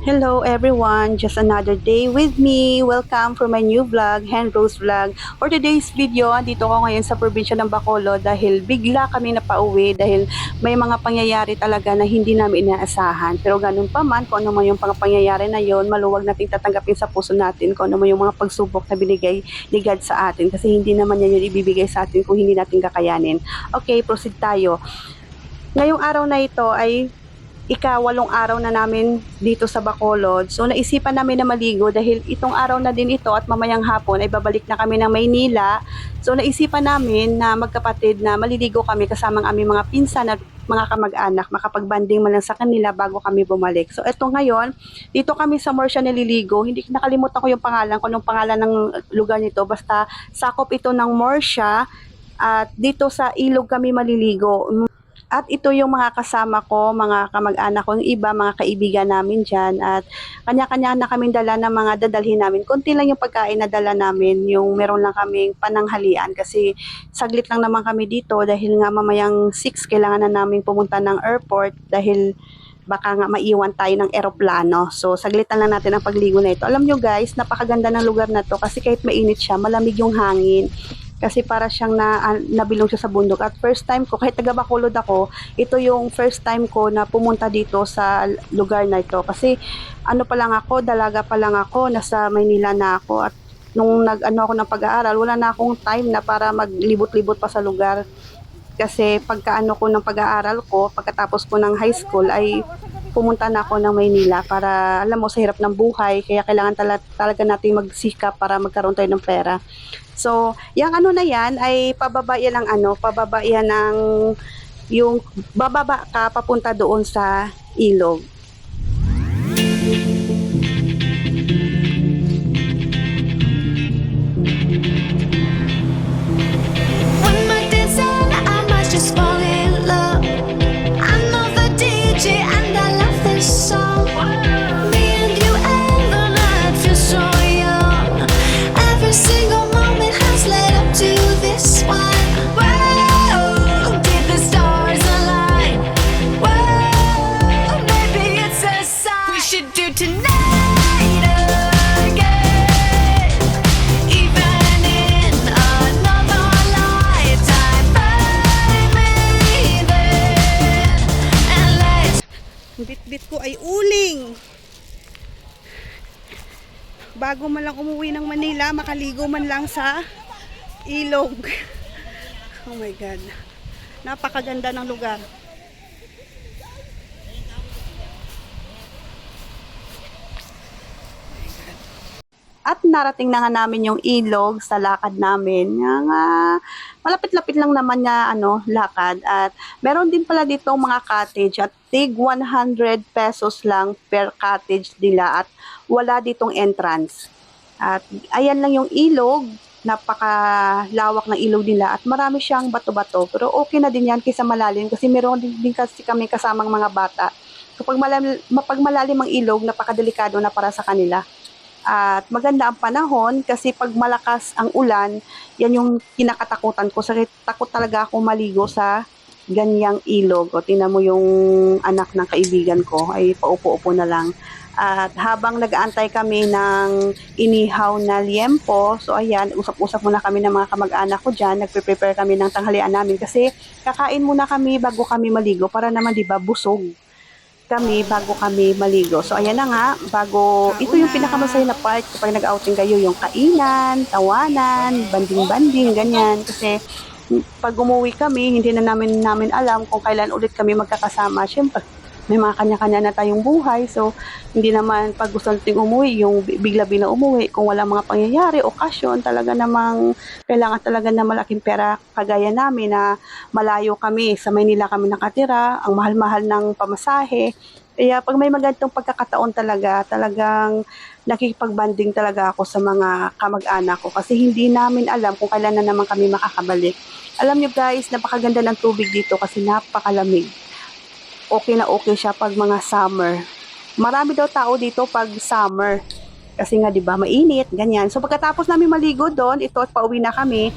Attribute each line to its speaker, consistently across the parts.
Speaker 1: Hello everyone, just another day with me. Welcome for my new vlog, Hen Rose Vlog. For today's video, andito ko ngayon sa probinsya ng Bacolod dahil bigla kami napauwi dahil may mga pangyayari talaga na hindi namin inaasahan. Pero ganun pa man, kung ano man yung pangyayari na yon, maluwag nating tatanggapin sa puso natin kung ano man yung mga pagsubok na binigay ni God sa atin kasi hindi naman yan yung ibibigay sa atin kung hindi natin kakayanin. Okay, proceed tayo. Ngayong araw na ito ay ika-8 araw na namin dito sa Bacolod. So naisipan namin na maligo dahil itong araw na din ito at mamayang hapon ay babalik na kami ng Maynila. So naisipan namin na magkapatid na maliligo kami kasamang aming mga pinsan at mga kamag-anak, makapagbanding man lang sa kanila bago kami bumalik. So eto ngayon, dito kami sa Morsya naliligo. Hindi nakalimutan ko yung pangalan, kung anong pangalan ng lugar nito. Basta sakop ito ng Morsya at dito sa ilog kami maliligo. At ito yung mga kasama ko, mga kamag-anak ko, yung iba, mga kaibigan namin dyan. At kanya-kanya na kaming dala ng mga dadalhin namin. Konti lang yung pagkain na dala namin, yung meron lang kaming pananghalian. Kasi saglit lang naman kami dito dahil nga mamayang 6 kailangan na namin pumunta ng airport dahil baka nga maiwan tayo ng eroplano. So saglitan lang natin ang pagligo na ito. Alam nyo guys, napakaganda ng lugar na to kasi kahit mainit siya, malamig yung hangin kasi para siyang nabilong siya sa bundok. At first time ko, kahit taga Bacolod ako, ito yung first time ko na pumunta dito sa lugar na ito. Kasi ano pa lang ako, dalaga pa lang ako, nasa Maynila na ako. At nung nag-ano ako ng pag-aaral, wala na akong time na para maglibot-libot pa sa lugar. Kasi pagkaano ko ng pag-aaral ko, pagkatapos ko ng high school ay pumunta na ako ng Maynila para alam mo sa hirap ng buhay, kaya kailangan talaga nating magsikap para magkaroon tayo ng pera. So, yung ano na yan ay pababa yan ng ano, pababa yan ng yung bababa ka papunta doon sa ilog.
Speaker 2: When my days end, I might just fall in love. I know the DJ and I love this song. Me and you and the night feel so young. Every single moment has led up to this one. Whoa, did the stars align? Whoa, maybe it's a sign. We should do tonight again, even in another lifetime. Find me there and let's.
Speaker 1: Bit-bit ko ay uling. Bago man lang umuwi ng Manila, makaligo man lang sa ilog. Oh my God. Napakaganda ng lugar. At narating na nga namin yung ilog sa lakad namin. Nga, malapit-lapit lang naman niya lakad. At meron din pala dito mga cottage at tig 100 pesos lang per cottage nila at wala ditong entrance. At ayan lang yung ilog, napakalawak ng ilog nila at marami siyang bato-bato. Pero okay na din yan kaysa malalim kasi meron din kasi kami kasamang mga bata. Kapag malalim ang ilog, napakadelikado na para sa kanila. At maganda ang panahon kasi pag malakas ang ulan, yan yung kinakatakutan ko. Takot talaga ako maligo sa ganyang ilog. O tingnan mo yung anak ng kaibigan ko ay paupo-upo na lang. At habang nag-aantay kami ng inihaw na liempo, so ayan, usap-usap muna kami ng mga kamag-anak ko dyan. Nagpe-prepare kami ng tanghalian namin kasi kakain muna kami bago kami maligo para naman diba busog kami bago kami maligo. So ayan na nga, ito yung pinakamasaya na part kapag nag-outing kayo, yung kainan, tawanan, banding-banding, ganyan. Kasi pag umuwi kami, hindi na namin alam kung kailan ulit kami magkakasama. Siyempre, may mga kanya-kanya na tayong buhay. So, hindi naman pag gusto nating umuwi, yung bigla-bigla umuwi, kung walang mga pangyayari, okasyon, talaga namang kailangan talaga na malaking pera kagaya namin na malayo kami. Sa Maynila kami nakatira, ang mahal-mahal ng pamasahe. Kaya pag may magandang pagkakataon talagang nakikipagbanding talaga ako sa mga kamag-anak ko kasi hindi namin alam kung kailan na naman kami makakabalik. Alam nyo guys, napakaganda ng tubig dito kasi napakalamig. Okay na okay siya pag mga summer. Marami daw tao dito pag summer. Kasi nga 'di ba, mainit, ganyan. So pagkatapos namin maligo doon, ito at pauwi na kami.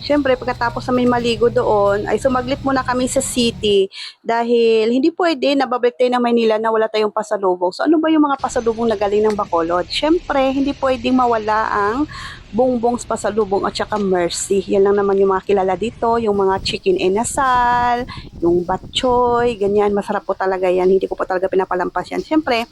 Speaker 1: Siyempre, pagkatapos namin maligo doon, ay sumaglit muna kami sa city dahil hindi pwede na babalik tayo ng Maynila na wala tayong pasalubong. So ano ba yung mga pasalubong na galing ng Bacolod? Siyempre, hindi pwedeng mawala ang bongbong's pasalubong at saka Mercy. Yan lang naman yung mga kilala dito, yung mga chicken inasal, yung batchoy, ganyan. Masarap po talaga yan. Hindi ko po talaga pinapalampas yan. Siyempre,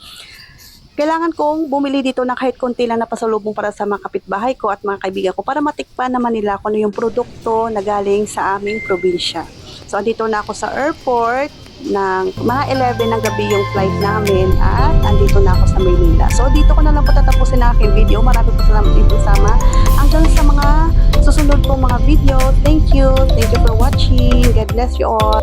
Speaker 1: kailangan kong bumili dito ng kahit konti lang na pasalubong para sa mga kapitbahay ko at mga kaibigan ko para matikpan naman nila kung ano yung produkto na galing sa aming probinsya. So, andito na ako sa airport ng mga 11 ng gabi yung flight namin at andito na ako sa Maynila. So, dito ko na lang po tatapusin ang aking video. Maraming po salamat din po sama. Hanggang sa mga susunod pong mga video. Thank you. Thank you for watching. God bless you all.